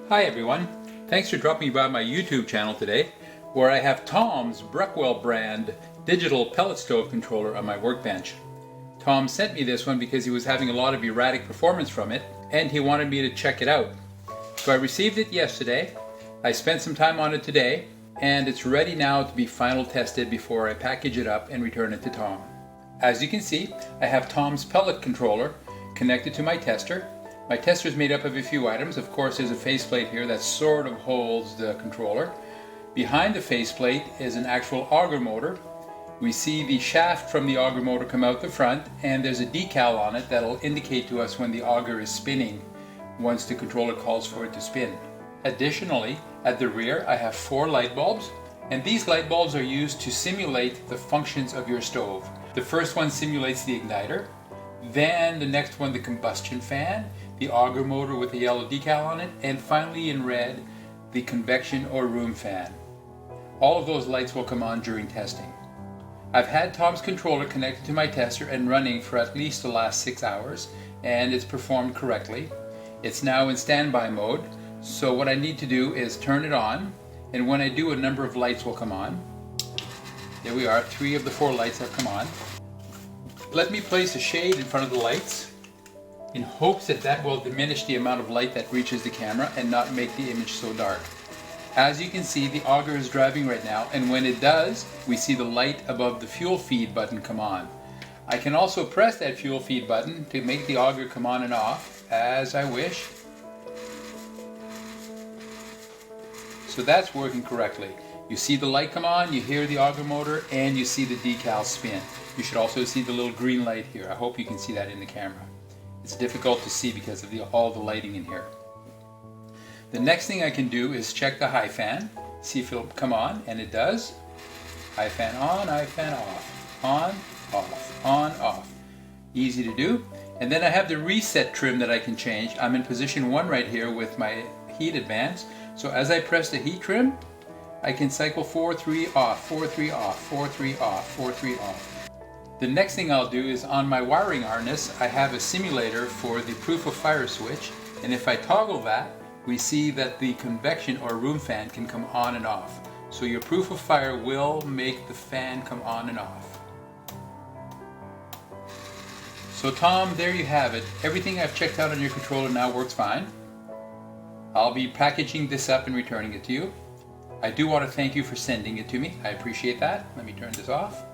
Hi everyone, thanks for dropping by my YouTube channel today, where I have Tom's Breckwell brand digital pellet stove controller on my workbench. Tom sent me this one because he was having a lot of erratic performance from it and he wanted me to check it out. So I received it yesterday, I spent some time on it today, and it's ready now to be final tested before I package it up and return it to Tom. As you can see, I have Tom's pellet controller connected to my tester. My tester is made up of a few items. Of course, there's a faceplate here that sort of holds the controller. Behind the faceplate is an actual auger motor. We see the shaft from the auger motor come out the front, and there's a decal on it that'll indicate to us when the auger is spinning once the controller calls for it to spin. Additionally, at the rear I have 4 light bulbs, and these light bulbs are used to simulate the functions of your stove. The first one simulates the igniter, then the next one the combustion fan, the auger motor with the yellow decal on it, and finally in red the convection or room fan. All of those lights will come on during testing. I've had Tom's controller connected to my tester and running for at least the last 6 hours, and it's performed correctly. It's now in standby mode, so what I need to do is turn it on, and when I do, a number of lights will come on. There we are, 3 of the 4 lights have come on. Let me place a shade in front of the lights in hopes that that will diminish the amount of light that reaches the camera and not make the image so dark. As you can see, the auger is driving right now, and when it does, we see the light above the fuel feed button come on. I can also press that fuel feed button to make the auger come on and off as I wish. So that's working correctly. You see the light come on, you hear the auger motor, and you see the decal spin. You should also see the little green light here. I hope you can see that in the camera. It's difficult to see because of all the lighting in here. The next thing I can do is check the high fan, see if it'll come on, and it does. High fan on, high fan off, on, off, on, off. Easy to do. And then I have the reset trim that I can change. I'm in position 1 right here with my heat advance. So as I press the heat trim, I can cycle 4, 3, off, 4, 3, off, 4, 3, off, 4, 3, off. The next thing I'll do is on my wiring harness, I have a simulator for the proof of fire switch, and if I toggle that, we see that the convection or room fan can come on and off. So your proof of fire will make the fan come on and off. So Tom, there you have it. Everything I've checked out on your controller now works fine. I'll be packaging this up and returning it to you. I do want to thank you for sending it to me. I appreciate that. Let me turn this off.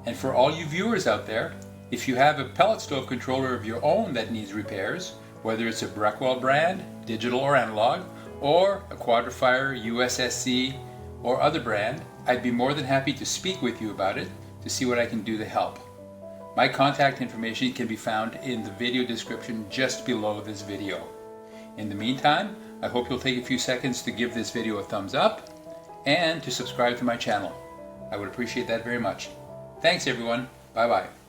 And for all you viewers out there, if you have a pellet stove controller of your own that needs repairs, whether it's a Breckwell brand, digital or analog, or a Quadrifire, USSC, or other brand, I'd be more than happy to speak with you about it to see what I can do to help. My contact information can be found in the video description just below this video. In the meantime, I hope you'll take a few seconds to give this video a thumbs up and to subscribe to my channel. I would appreciate that very much. Thanks everyone. Bye bye.